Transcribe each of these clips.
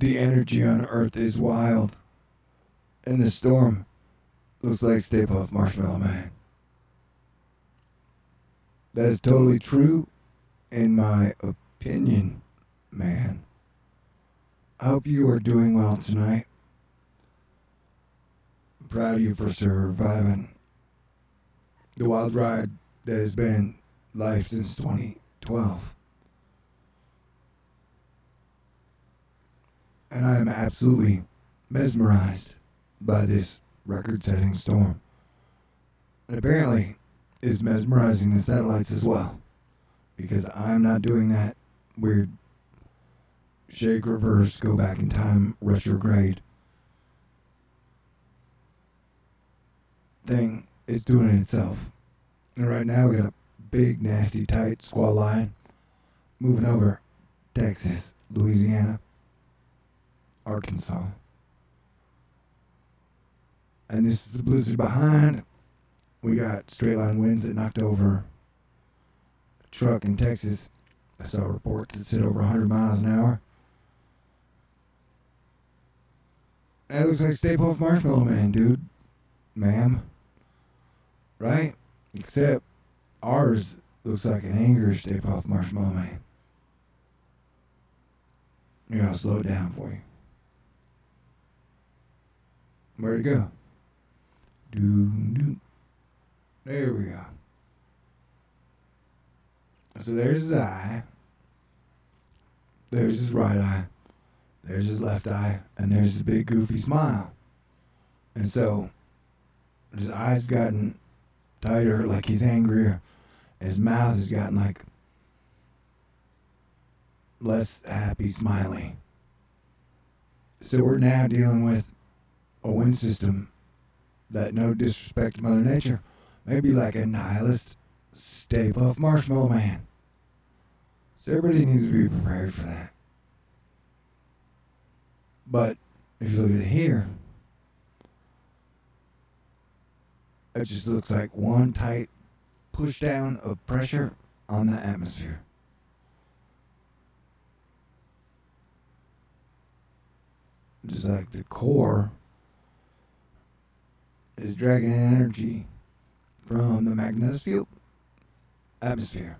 The energy on Earth is wild, and the storm looks like Stay Puft Marshmallow Man. That is totally true, in my opinion, man. I hope you are doing well tonight. I'm proud of you for surviving the wild ride that has been life since 2012. And I am absolutely mesmerized by this record-setting storm. And apparently is mesmerizing the satellites as well, because I'm not doing that weird shake, reverse, go back in time, retrograde thing. It's doing it itself. And right now we got a big, nasty, tight squall line moving over Texas, Louisiana, Arkansas. And this is the blizzard behind. We got straight line winds that knocked over a truck in Texas. I saw a report that said over 100 miles an hour. That looks like Stay Puft Marshmallow Man, dude. Ma'am. Right? Except ours looks like an angry Stay Puft Marshmallow Man. Here, I'll slow it down for you. Where'd it go? Doo-doo. There we go. So there's his eye. There's his right eye. There's his left eye. And there's his big goofy smile. And so his eyes gotten tighter, like he's angrier. His mouth has gotten like less happy, smiley. So we're now dealing with a wind system that, no disrespect to Mother Nature, may be like a nihilist Stay Puft Marshmallow Man. So everybody needs to be prepared for that. But if you look at it here, it just looks like one tight push down of pressure on the atmosphere. Just like the core is dragging energy from the magnetosphere atmosphere,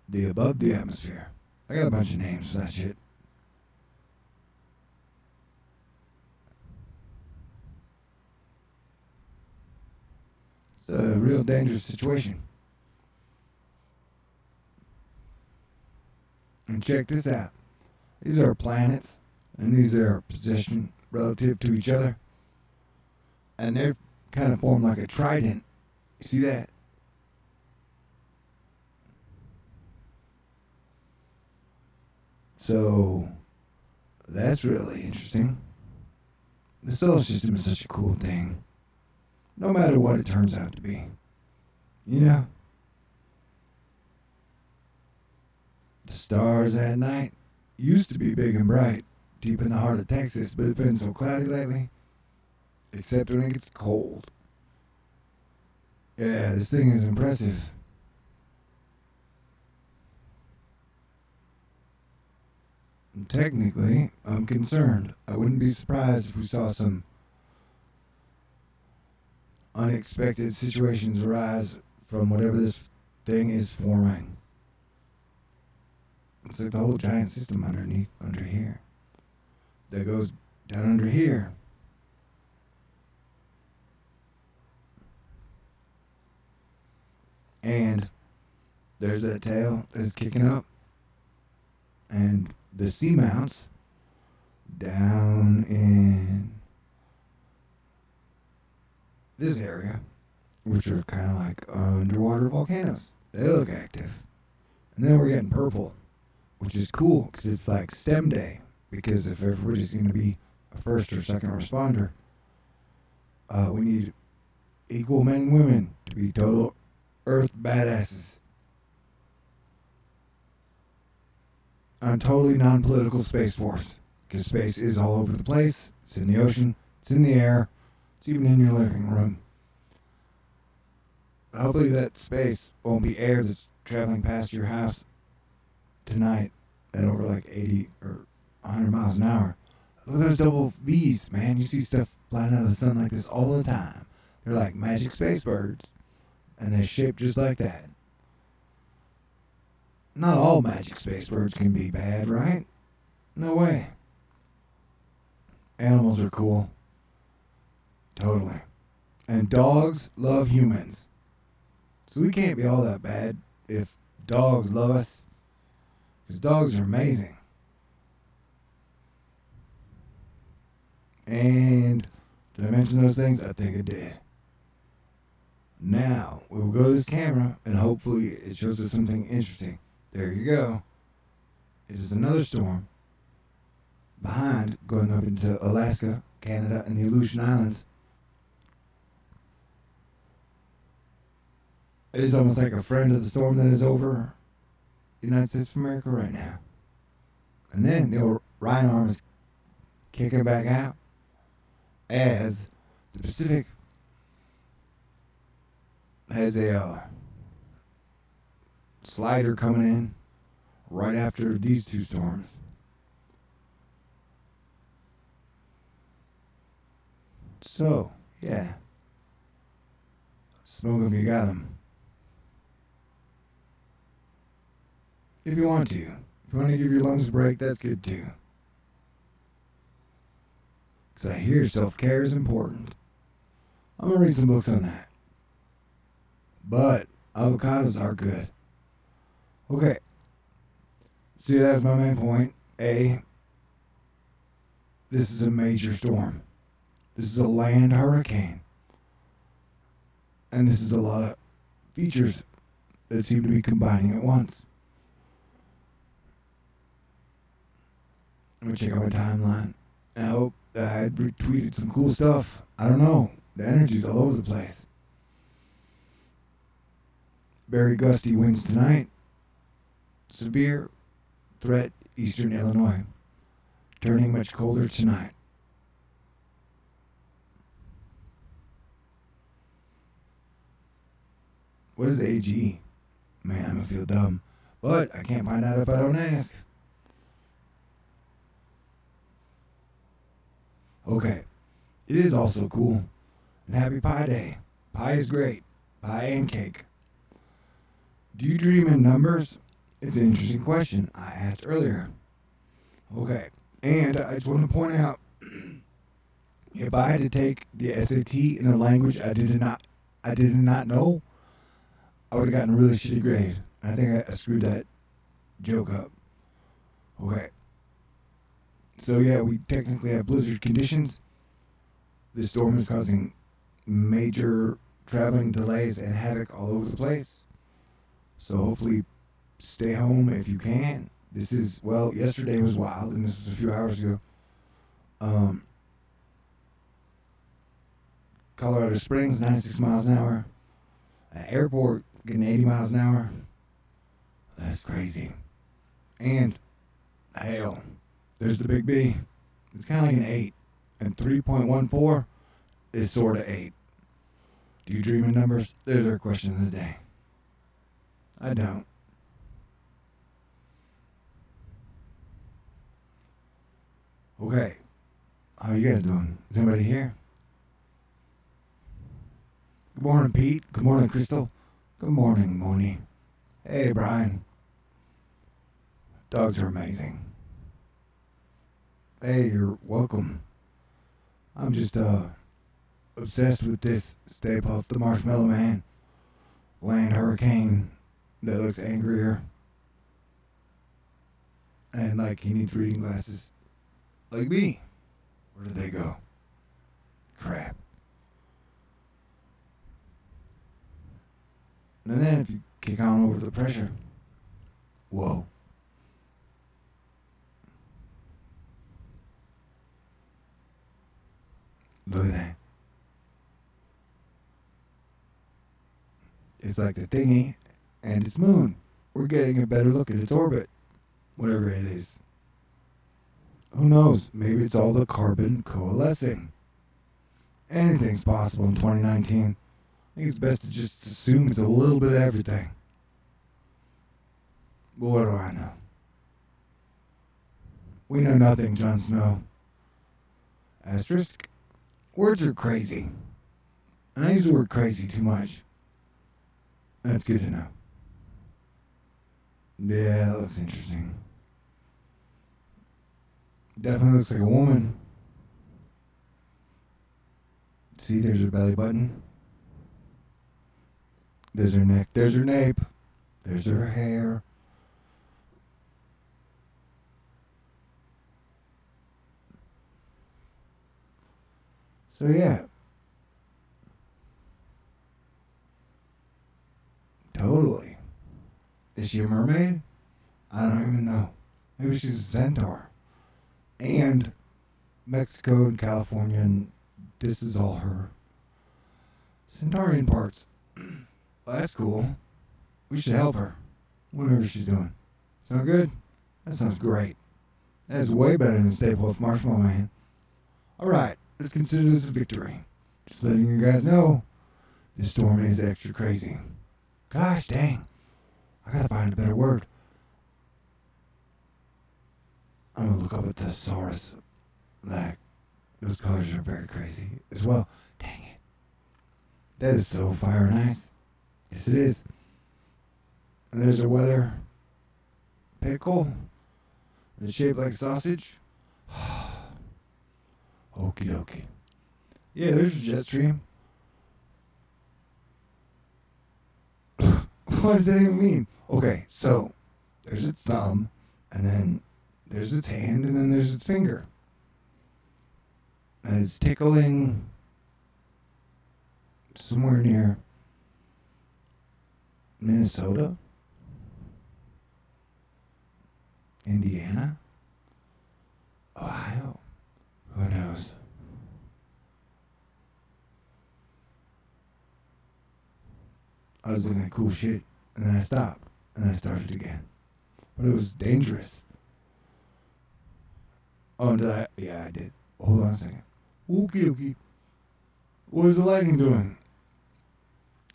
the above the atmosphere. I got a bunch of names for that shit. It's a real dangerous situation. And check this out. These are planets, and these are positioned relative to each other. And they're kind of formed like a trident. You see that? So, that's really interesting. The solar system is such a cool thing. No matter what it turns out to be. You know? The stars at night used to be big and bright, deep in the heart of Texas, but it's been so cloudy lately. Except when it gets cold. Yeah, this thing is impressive. And technically, I'm concerned. I wouldn't be surprised if we saw some unexpected situations arise from whatever this thing is forming. It's like the whole giant system under here. That goes down under here. And there's that tail that's kicking up. And the seamounts down in this area, which are kind of like underwater volcanoes. They look active. And then we're getting purple, which is cool because it's like STEM day. Because if everybody's going to be a first or second responder, we need equal men and women to be total Earth badasses. On totally non-political Space Force. Because space is all over the place. It's in the ocean. It's in the air. It's even in your living room. Hopefully that space won't be air that's traveling past your house tonight at over like 80 or 100 miles an hour. Look at those double V's, man. You see stuff flying out of the sun like this all the time. They're like magic space birds, and they're shaped just like that. Not all magic space birds can be bad, right? No way. Animals are cool. Totally. And dogs love humans. So we can't be all that bad if dogs love us. Because dogs are amazing. And did I mention those things? I think I did. Now, we will go to this camera and hopefully it shows us something interesting. There you go. It is another storm. Behind, going up into Alaska, Canada, and the Aleutian Islands. It is almost like a friend of the storm that is over the United States of America right now. And then the old Rhino arm is kicking back out as the Pacific has a slider coming in right after these two storms. So, yeah. Smoke 'em, you got 'em. If you want to. If you want to give your lungs a break, that's good too. Because I hear self-care is important. I'm going to read some books on that. But avocados are good. Okay. See, that's my main point. A, this is a major storm. This is a land hurricane. And this is a lot of features that seem to be combining at once. Let me check out my timeline. I hope that I had retweeted some cool stuff. I don't know. The energy's all over the place. Very gusty winds tonight. Severe threat eastern Illinois. Turning much colder tonight. What is AG? Man, I'm gonna feel dumb. But I can't find out if I don't ask. Okay. It is also cool. And happy Pie Day. Pie is great. Pie and cake. Do you dream in numbers? It's an interesting question I asked earlier. Okay. And I just want to point out, if I had to take the SAT in a language I did not know, I would have gotten a really shitty grade. I think I screwed that joke up. Okay. So yeah, we technically have blizzard conditions. This storm is causing major traveling delays and havoc all over the place. So hopefully stay home if you can. This is, well, yesterday was wild, and this was a few hours ago. Colorado Springs, 96 miles an hour. Airport, getting 80 miles an hour. That's crazy. And hail. There's the big B. It's kind of like an 8. And 3.14 is sort of 8. Do you dream in numbers? There's our question of the day. I don't. Okay. How are you guys doing? Is anybody here? Good morning, Pete. Good morning, Crystal. Good morning, Moni. Hey, Brian. Dogs are amazing. Hey, you're welcome. I'm just obsessed with this Stay Puft the Marshmallow Man land hurricane that looks angrier and like he needs reading glasses like me. Where did they go? Crap. And then if you kick on over the pressure, whoa. Look at that. It's like the thingy and its moon. We're getting a better look at its orbit, whatever it is. Who knows? Maybe it's all the carbon coalescing. Anything's possible in 2019. I think it's best to just assume it's a little bit of everything. But what do I know? We know nothing, Jon Snow. Asterisk. Words are crazy. And I use the word crazy too much. That's good to know. Yeah, that looks interesting. Definitely looks like a woman. See, there's her belly button. There's her neck. There's her nape. There's her hair. So yeah. Totally. Is she a mermaid? I don't even know. Maybe she's a centaur. And Mexico and California, and this is all her centaurian parts. Well, that's cool. We should help her. Whatever she's doing. Sound good? That sounds great. That's way better than Staple of Marshmallow Man. Alright, let's consider this a victory. Just letting you guys know, this storm is extra crazy. Gosh dang. I gotta find a better word. I'm gonna look up a thesaurus. Like, those colors are very crazy as well. Dang it. That is so fire and ice. Yes, it is. And there's a weather pickle. It's shaped like sausage. Okie dokie. Yeah, there's a jet stream. What does that even mean? Okay, so there's its thumb, and then there's its hand, and then there's its finger. And it's tickling somewhere near Minnesota, Indiana, Ohio. Who knows? I was looking at cool shit, and then I stopped, and I started again. But it was dangerous. Oh, did I? Yeah, I did. Hold on a second. Okie dokie. What is the lightning doing?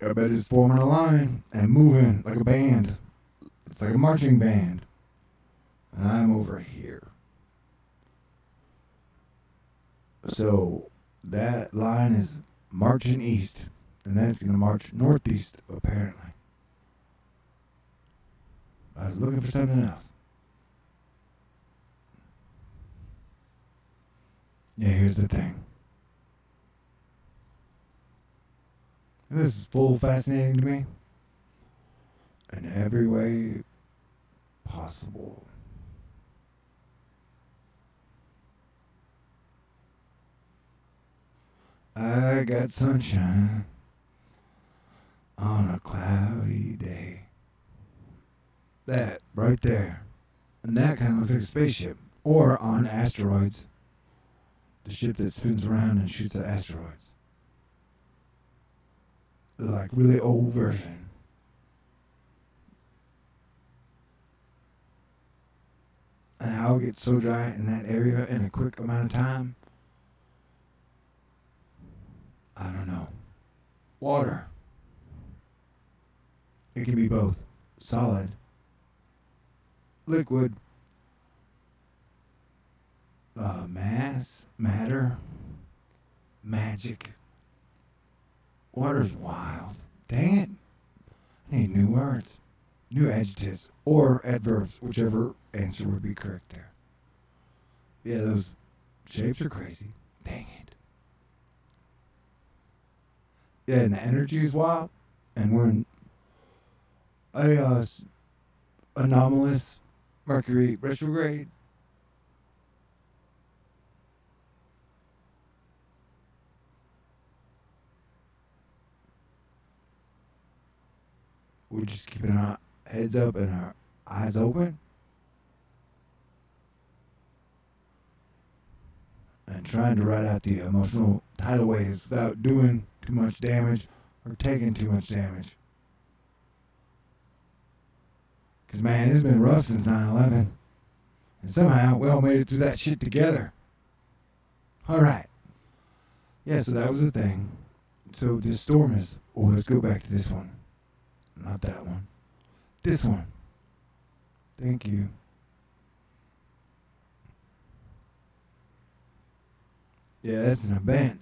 I bet it's forming a line and moving like a band. It's like a marching band. And I'm over here. So that line is marching east. And then it's going to march northeast, apparently. I was looking for something else. Yeah, here's the thing. This is full fascinating to me. In every way possible. I got sunshine on a cloudy day. That right there. And that kind of looks like a spaceship. Or on asteroids. The ship that spins around and shoots at asteroids. The like really old version. And how it gets so dry in that area in a quick amount of time. I don't know. Water. It can be both solid, liquid, mass, matter, magic. Water's wild. Dang it. I need new words, new adjectives, or adverbs, whichever answer would be correct there. Yeah, those shapes are crazy. Dang it. Yeah, and the energy is wild. And we're in a anomalous Mercury retrograde. We're just keeping our heads up and our eyes open. And trying to ride out the emotional tidal waves without doing too much damage or taking too much damage. Because, man, it's been rough since 9/11. And somehow we all made it through that shit together. All right. Yeah, so that was the thing. So this storm is... Oh, let's go back to this one. Not that one. This one. Thank you. Yeah, that's an event.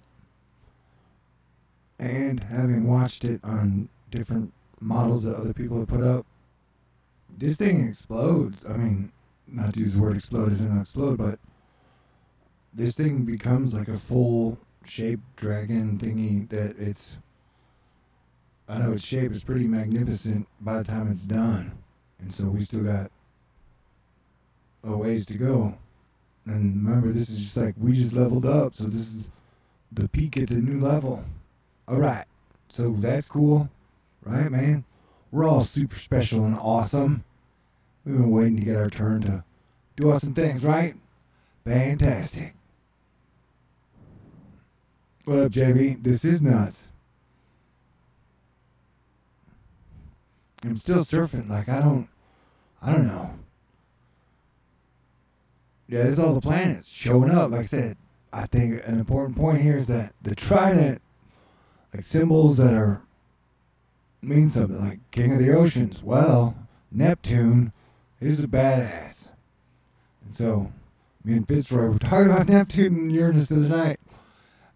And having watched it on different models that other people have put up, this thing explodes. I mean, not to use the word explode as in explode, but this thing becomes like a full shaped dragon thingy that it's, I know its shape is pretty magnificent by the time it's done. And so we still got a ways to go. And remember, this is just like, we just leveled up. So this is the peak at the new level. All right. So that's cool. Right, man? We're all super special and awesome. We've been waiting to get our turn to do awesome things, right? Fantastic. What up, JB? This is nuts. I'm still surfing. Like, I don't know. Yeah, this is all the planets showing up. Like I said, I think an important point here is that the trident, like symbols that are mean something, like King of the Oceans. Well, Neptune is a badass. And so, me and Fitzroy were talking about Neptune and Uranus the other night.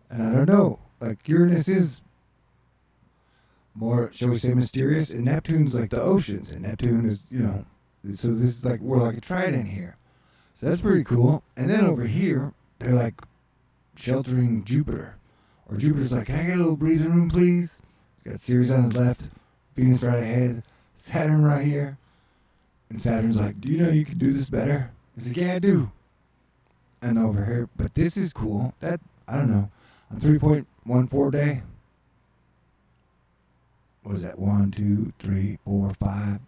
And I don't know, like Uranus is more, shall we say, mysterious, and Neptune's like the oceans, and Neptune is, so this is like, we're like a trident here. So that's pretty cool. And then over here, they're like sheltering Jupiter. Or Jupiter's like, can I get a little breathing room, please? He's got Ceres on his left, Venus right ahead, Saturn right here. And Saturn's like, do you know you could do this better? He's like, yeah, I do. And over here, but this is cool. That, I don't know, on 3.14 day. What is that? 1, 2, 3, 4, 5.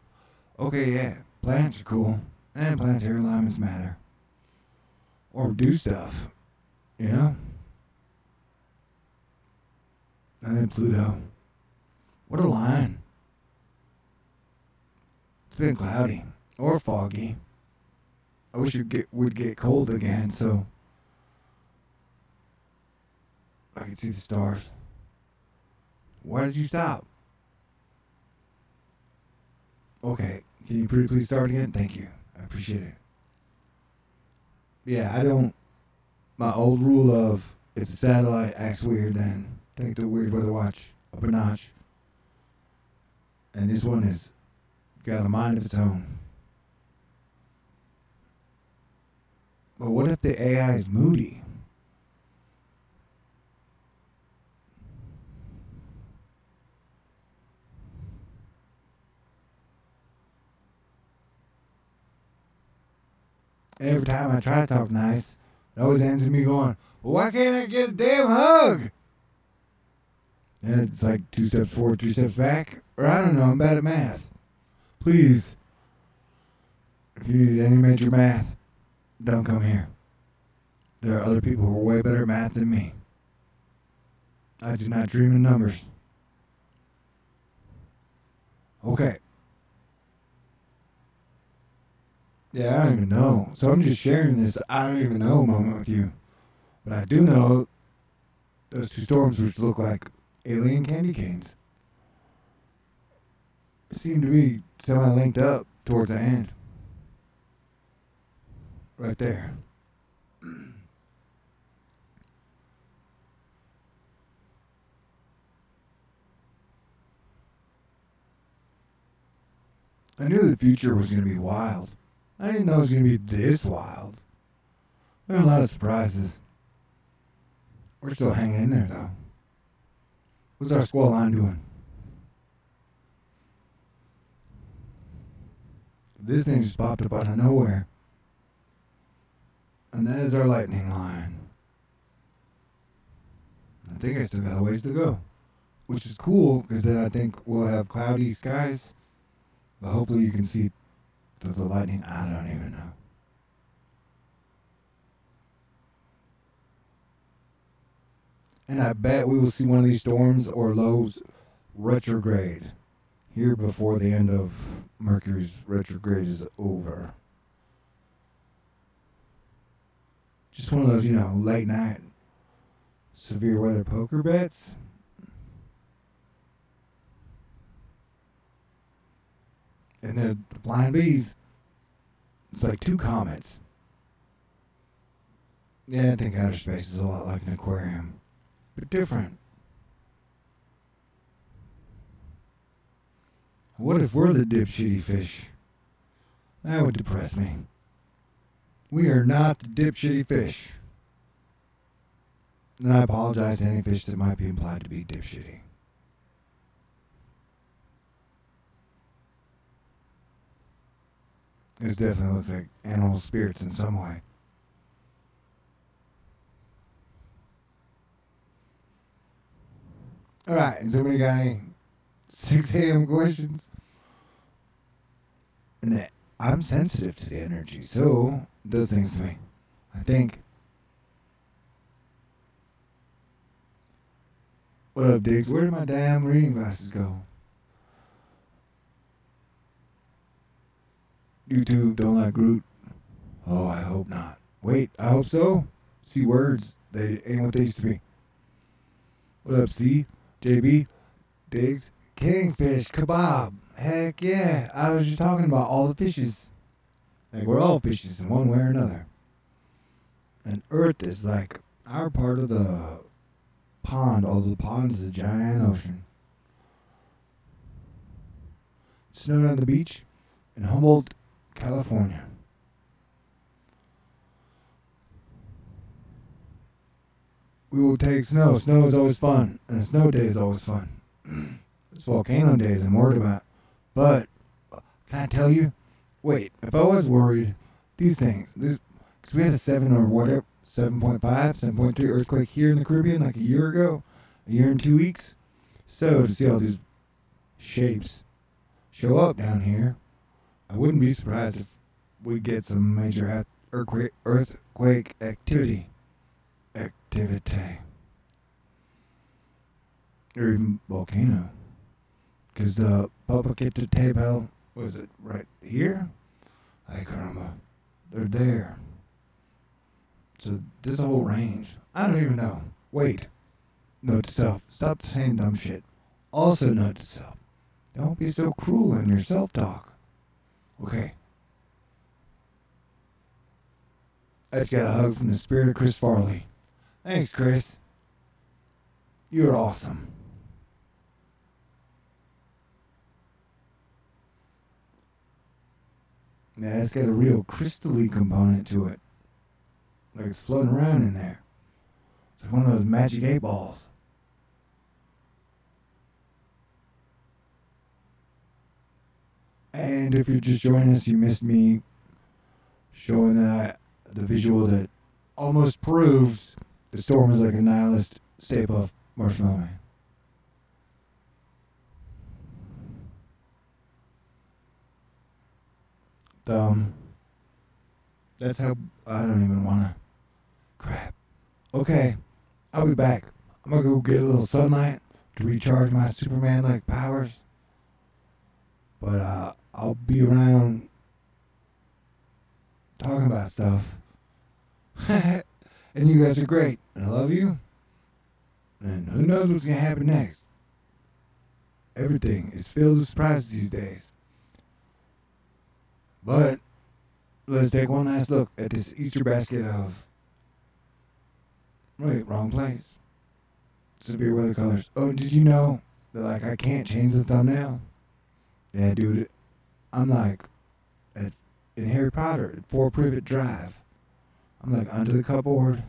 Okay, yeah, planets are cool. And planetary alignments matter. Or do stuff, you know? And then Pluto. What a line. It's been cloudy or foggy. I wish it would get cold again so I could see the stars. Why did you stop? Okay, can you please start again? Thank you. I appreciate it. Yeah, my old rule of, if the satellite acts weird, then take the weird weather watch up a notch. And this one has got a mind of its own. But what if the AI is moody? And every time I try to talk nice, it always ends in me going, well, why can't I get a damn hug? And it's like 2 steps forward, 3 steps back. Or I don't know, I'm bad at math. Please, if you need any major math, don't come here. There are other people who are way better at math than me. I do not dream in numbers. Okay. Yeah, I don't even know. So I'm just sharing this I don't even know moment with you. But I do know those 2 storms which look like alien candy canes seem to be semi-linked up towards the end. Right there. I knew the future was going to be wild. I didn't know it was going to be this wild. There are a lot of surprises. We're still hanging in there, though. What's our squall line doing? This thing just popped up out of nowhere. And that is our lightning line. I think I still got a ways to go. Which is cool, because then I think we'll have cloudy skies. But hopefully you can see the lightning. I don't even know. And I bet we will see one of these storms or lows retrograde here before the end of Mercury's retrograde is over. Just one of those, late night severe weather poker bets. And the blind bees, it's like 2 comets. Yeah, I think outer space is a lot like an aquarium, but different. What if we're the dipshitty fish? That would depress me. We are not the dipshitty fish. And I apologize to any fish that might be implied to be dipshitty. This definitely looks like animal spirits in some way. Alright, and somebody got any 6 a.m. questions? And that I'm sensitive to the energy, so it does things to me. I think. What up, Diggs? Where did my damn reading glasses go? YouTube don't like Groot. Oh, I hope not. Wait, I hope so. See words. They ain't what they used to be. What up, C? JB? Diggs? Kingfish? Kebab? Heck yeah. I was just talking about all the fishes. Like, we're all fishes in one way or another. And Earth is like our part of the pond. Although the pond is a giant ocean. It snowed on the beach in Humboldt, California. We will take snow. Snow is always fun. And a snow day is always fun. It's volcano days I'm worried about. But, can I tell you? Wait, if I was worried, these things, because we had a 7 or whatever, 7.5, 7.3 earthquake here in the Caribbean like a year ago, a year and 2 weeks. So, to see all these shapes show up down here, I wouldn't be surprised if we get some major earthquake activity. Or even volcano. Because the Popocatépetl, was it right here? Ay caramba. They're there. So there's a whole range. I don't even know. Wait. Note to self. Stop saying dumb shit. Also note to self. Don't be so cruel in your self-talk. Okay. I just got a hug from the spirit of Chris Farley. Thanks, Chris. You're awesome. Yeah, it's got a real crystal-y component to it. Like it's floating around in there. It's like one of those magic 8 balls. And if you're just joining us, you missed me showing the visual that almost proves the storm is like a nihilist Stay Puft Marshmallow Man. That's how I don't even wanna. Crap. Okay, I'll be back. I'm gonna go get a little sunlight to recharge my Superman-like powers. But I'll be around talking about stuff. And you guys are great. And I love you. And who knows what's gonna happen next. Everything is filled with surprises these days. But let's take one last look at this Easter basket of... Wait, wrong place. Severe weather colors. Oh, did you know that, like, I can't change the thumbnail? Yeah, dude. I'm like in Harry Potter at 4 Privet Drive. I'm like under the cupboard.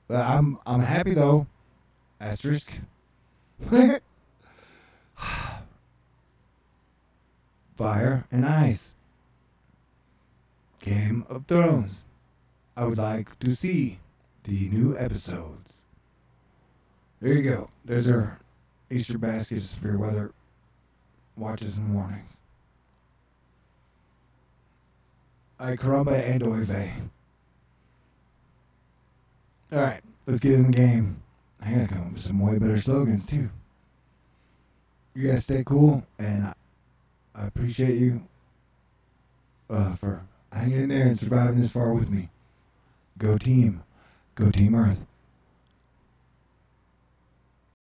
But I'm happy though. Asterisk. Fire and Ice. Game of Thrones. I would like to see the new episodes. There you go. There's our Easter basket of severe weather watches and warnings. Ay caramba and oy vey. Alright, let's get in the game. I gotta come up with some way better slogans too. You guys stay cool, and I appreciate you for hanging in there and surviving this far with me. Go team. Go Team Earth.